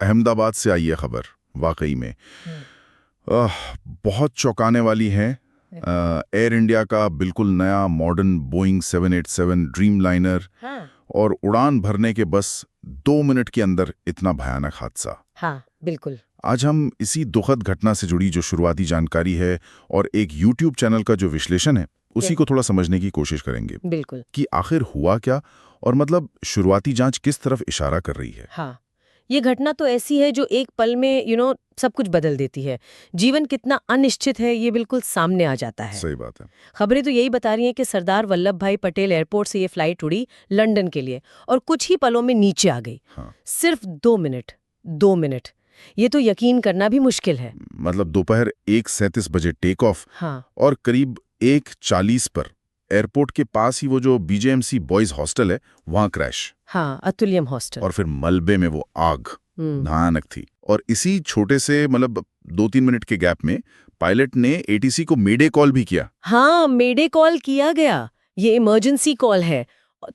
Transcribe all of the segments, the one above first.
अहमदाबाद से आई है खबर, वाकई में आह, बहुत चौंकाने वाली है। एयर इंडिया का बिल्कुल नया मॉडर्न बोइंग 787 ड्रीम लाइनर हाँ और उड़ान भरने के बस 2 मिनट के अंदर इतना भयानक हादसा। हाँ बिल्कुल। आज हम इसी दुखद घटना से जुड़ी जो शुरुआती जानकारी है और एक YouTube चैनल का जो विश्लेषण है उसी को थोड़ा समझने की कोशिश करेंगे बिल्कुल। कि आखिर हुआ क्या और मतलब शुरुआती जांच किस तरफ इशारा कर रही है। हाँ, ये घटना तो ऐसी है जो एक पल में सब कुछ बदल देती है। जीवन कितना अनिश्चित है ये बिल्कुल सामने आ जाता है। सही बात है। खबरें तो यही बता रही हैं कि सरदार वल्लभ भाई पटेल एयरपोर्ट से ये फ्लाइट उड़ी लंदन के लिए और कुछ ही पलों में नीचे आ गई। हाँ। सिर्फ 2 मिनट। ये तो यकीन करना भी मुश्किल है। मतलब दोपहर 1:37 बजे टेक ऑफ हाँ और करीब 1:40 पर एयरपोर्ट के पास ही वो जो BJMC बॉयज हॉस्टल है वहां क्रैश। हाँ, अतुल्यम हॉस्टल। और फिर मलबे में वो आग भयानक थी। और इसी छोटे से मतलब 2-3 मिनट के गैप में पायलट ने ATC को मेडे कॉल भी किया। हाँ, मेडे कॉल किया गया। ये इमरजेंसी कॉल है।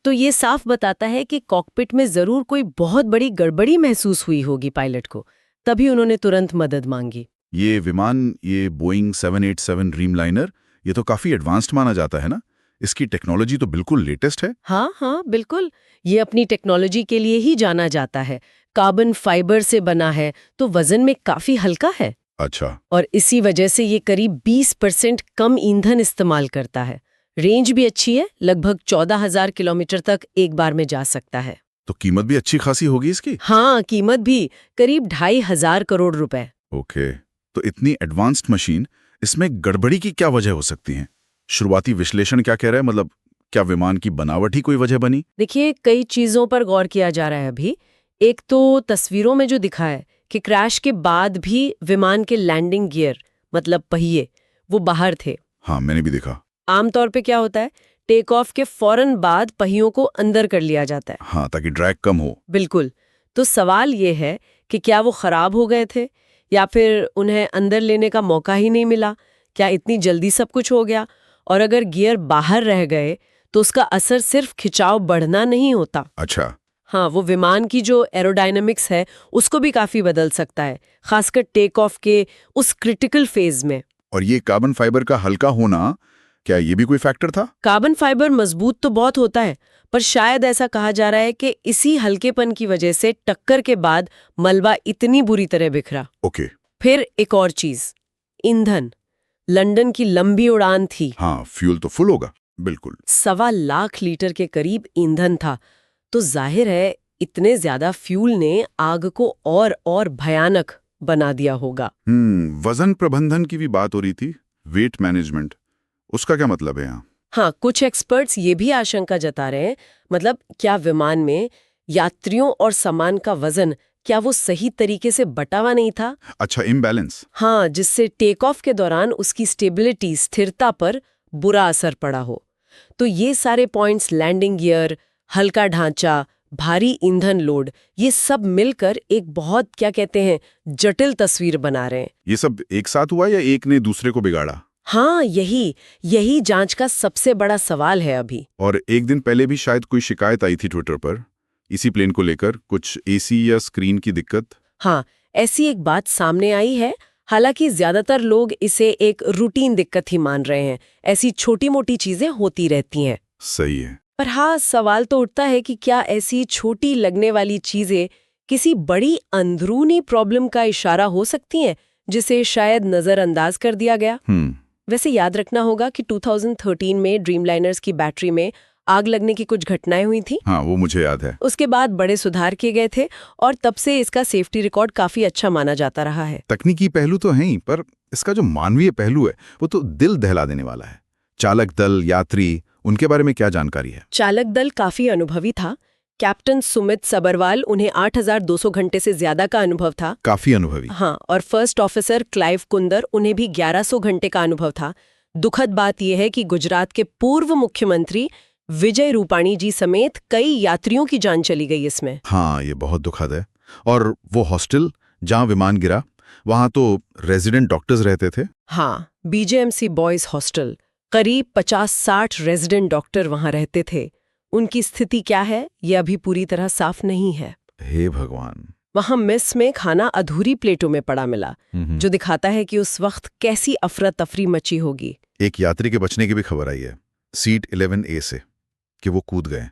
तो ये साफ बताता है कि कॉकपिट में जरूर कोई बहुत बड़ी गड़बड़ी महसूस हुई होगी पायलट को, तभी उन्होंने तुरंत मदद मांगी। ये विमान, ये बोइंग 787 ड्रीम लाइनर, ये तो काफी एडवांस्ड माना जाता है ना। इसकी टेक्नोलॉजी तो बिल्कुल लेटेस्ट है। हाँ बिल्कुल। ये अपनी टेक्नोलॉजी के लिए ही जाना जाता है। कार्बन फाइबर से बना है तो वजन में काफी हल्का है। अच्छा। और इसी वजह से ये करीब 20% कम ईंधन इस्तेमाल करता है। रेंज भी अच्छी है, लगभग 14,000 किलोमीटर तक एक बार में जा सकता है। तो कीमत भी अच्छी खासी होगी इसकी। हाँ, कीमत भी करीब 2,500 करोड़ रुपए। ओके, तो इतनी एडवांस्ड मशीन, इसमें गड़बड़ी की क्या वजह हो सकती है? शुरुआती विश्लेषण क्या कह रहा है? मतलब क्या विमान की बनावट ही कोई वजह बनी? देखिए, कई चीजों पर गौर किया जा रहा है अभी। एक तो तस्वीरों में जो दिखा है कि क्रैश के बाद भी विमान के लैंडिंग गियर मतलब पहिए वो बाहर थे। हाँ, मैंने भी देखा। आमतौर पे क्या होता है, टेक ऑफ के फौरन बाद पहियों को अंदर कर लिया जाता है। हाँ, ताकि ड्रैग कम हो। बिल्कुल। तो सवाल ये है कि क्या वो खराब हो गए थे या फिर उन्हें अंदर लेने का मौका ही नहीं मिला? क्या इतनी जल्दी सब कुछ हो गया? और अगर गियर बाहर रह गए तो उसका असर सिर्फ खिंचाव बढ़ना नहीं होता। अच्छा। हाँ, वो विमान की जो एरोडायनामिक्स है उसको भी काफी बदल सकता है, खासकर टेक ऑफ के उस क्रिटिकल फेज में। और ये कार्बन फाइबर का हल्का होना, क्या ये भी कोई फैक्टर था? कार्बन फाइबर मजबूत तो बहुत होता है, पर शायद ऐसा कहा जा रहा है कि इसी हल्केपन की वजह से टक्कर के बाद मलबा इतनी बुरी तरह बिखरा। ओके। फिर एक और चीज, ईंधन। लंदन की लंबी उड़ान थी। हाँ, फ्यूल तो फुल होगा। बिल्कुल। 1.25 लीटर के करीब ईंधन था, तो जाहिर है इतने ज्यादा फ्यूल ने आग को और भयानक बना दिया होगा। वजन प्रबंधन की भी बात हो रही थी, वेट मैनेजमेंट, उसका क्या मतलब है यहाँ? हाँ, कुछ एक्सपर्ट्स ये भी आशंका जता रहे हैं, मतलब क्या विमान में यात्रियों और सामान का वजन, क्या वो सही तरीके से बटा हुआ नहीं था? अच्छा, इम्बैलेंस। हाँ, जिससे टेक ऑफ के दौरान उसकी स्टेबिलिटी, स्थिरता पर बुरा असर पड़ा हो। तो ये सारे पॉइंट्स, लैंडिंग गियर, हल्का ढांचा, भारी ईंधन लोड, ये सब मिलकर एक बहुत क्या कहते हैं जटिल तस्वीर बना रहे हैं। ये सब एक साथ हुआ या एक ने दूसरे को बिगाड़ा? हाँ, यही जांच का सबसे बड़ा सवाल है अभी। और एक दिन पहले भी शायद कोई शिकायत आई थी ट्विटर पर इसी प्लेन को लेकर, कुछ AC या स्क्रीन की दिक्कत। हाँ, ऐसी एक बात सामने आई है। हालांकि ज्यादातर लोग इसे एक रूटीन दिक्कत ही मान रहे हैं, ऐसी छोटी मोटी चीजें होती रहती हैं। सही है। पर हाँ, सवाल तो उठता है कि क्या ऐसी छोटी लगने वाली चीजें किसी बड़ी अंदरूनी प्रॉब्लम का इशारा हो सकती हैं, जिसे शायद नजरअंदाज कर दिया गया। वैसे याद रखना होगा कि 2013 में ड्रीमलाइनर्स की बैटरी में आग लगने की कुछ घटनाएं हुई थी। हाँ, वो मुझे याद है। उसके बाद बड़े सुधार किए गए थे और तब से इसका सेफ्टी रिकॉर्ड काफी अच्छा माना जाता रहा है। तकनीकी पहलू तो है ही, पर इसका जो मानवीय पहलू है वो तो दिल दहला देने वाला है। चालक दल, यात्री, उनके बारे में क्या जानकारी है? चालक दल काफी अनुभवी था। कैप्टन सुमित सबरवाल, उन्हें 8,200 घंटे से ज्यादा का अनुभव था। काफी अनुभवी। हाँ, और फर्स्ट ऑफिसर क्लाइव कुंदर, उन्हें भी 1100 घंटे का अनुभव था। दुखद बात यह है कि गुजरात के पूर्व मुख्यमंत्री विजय रूपाणी जी समेत कई यात्रियों की जान चली गई इसमें। हाँ, ये बहुत दुखद है। और वो हॉस्टल जहाँ विमान गिरा, वहां तो रेजिडेंट डॉक्टर्स रहते थे। हाँ, BJMC बॉयज हॉस्टल, करीब 50-60 रेजिडेंट डॉक्टर वहां रहते थे। उनकी स्थिति क्या है ये अभी पूरी तरह साफ नहीं है। हे भगवान। वहां मेस में खाना अधूरी प्लेटों में पड़ा मिला, जो दिखाता है कि उस वक्त कैसी अफरा तफरी मची होगी। एक यात्री के बचने की भी खबर आई है सीट 11A से, कि वो कूद गए।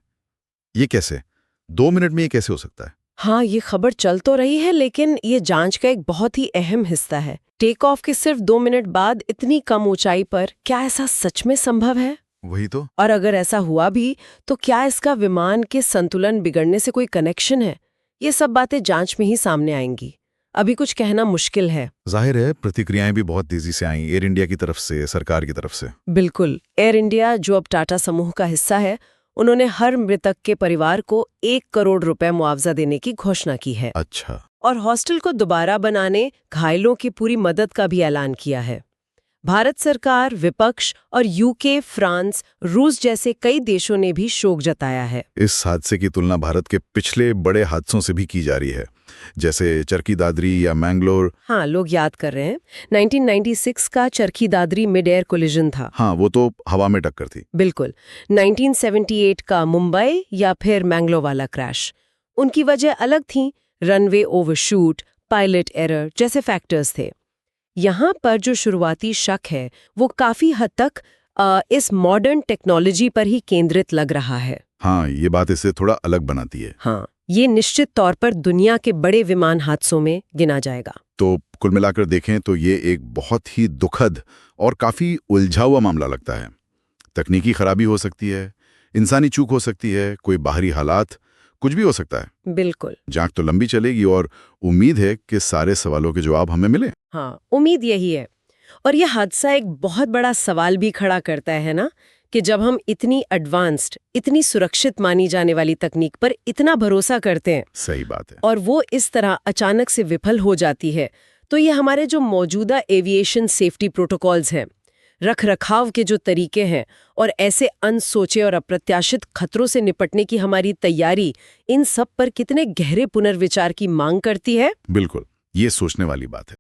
ये कैसे? 2 मिनट में ये कैसे हो सकता है? हाँ, ये खबर चल तो रही है, लेकिन ये जांच का एक बहुत ही अहम हिस्सा है। टेक ऑफ के सिर्फ 2 मिनट बाद इतनी कम ऊंचाई पर क्या ऐसा सच में संभव है? वही तो। और अगर ऐसा हुआ भी, तो क्या इसका विमान के संतुलन बिगड़ने से कोई कनेक्शन है? ये सब बातें जांच में ही सामने आएंगी। अभी कुछ कहना मुश्किल है। जाहिर है प्रतिक्रियाएं भी बहुत तेजी से आईं, एयर इंडिया की तरफ से, सरकार की तरफ से। बिल्कुल। एयर इंडिया, जो अब टाटा समूह का हिस्सा है, उन्होंने हर मृतक के परिवार को 1 करोड़ रुपए मुआवजा देने की घोषणा की है। अच्छा। और हॉस्टल को दोबारा बनाने, घायलों की पूरी मदद का भी ऐलान किया है। भारत सरकार, विपक्ष और यूके, फ्रांस, रूस जैसे कई देशों ने भी शोक जताया है। इस हादसे की तुलना भारत के पिछले बड़े हादसों से भी की जा रही है, जैसे चरखी दादरी या मैंगलोर। हाँ, लोग याद कर रहे हैं। 1996 का Charkhi Dadri mid air collision था। हाँ, वो तो हवा में टक्कर थी। बिल्कुल। 1978 का मुंबई या फिर मैंगलोर वाला क्रैश, उनकी वजह अलग थी। रनवे ओवरशूट, पायलट एरर जैसे फैक्टर्स थे। यहाँ पर जो शुरुआती शक है, वो काफी हद तक इस मॉडर्न टेक्नोलॉजी पर ही केंद्रित लग रहा है। हाँ, ये बात इसे थोड़ा अलग बनाती है। हाँ, ये निश्चित तौर पर दुनिया के बड़े विमान हादसों में गिना जाएगा। तो कुल मिलाकर देखें तो ये एक बहुत ही दुखद और काफी उलझा हुआ मामला लगता है। तकनीकी खराबी हो सकती है, इंसानी चूक हो सकती है, कोई बाहरी हालात, कुछ भी हो सकता है। बिल्कुल। जांच तो लंबी चलेगी और उम्मीद है कि सारे सवालों के जवाब हमें मिले। हाँ, उम्मीद यही है। और यह हादसा एक बहुत बड़ा सवाल भी खड़ा करता है ना, कि जब हम इतनी एडवांस्ड, इतनी सुरक्षित मानी जाने वाली तकनीक पर इतना भरोसा करते हैं, सही बात है, और वो इस तरह अचानक से विफल हो जाती है, तो ये हमारे जो मौजूदा एविएशन सेफ्टी प्रोटोकॉल्स हैं, रख रखाव के जो तरीके हैं, और ऐसे अनसोचे और अप्रत्याशित खतरों से निपटने की हमारी तैयारी, इन सब पर कितने गहरे पुनर्विचार की मांग करती है। बिल्कुल, ये सोचने वाली बात है।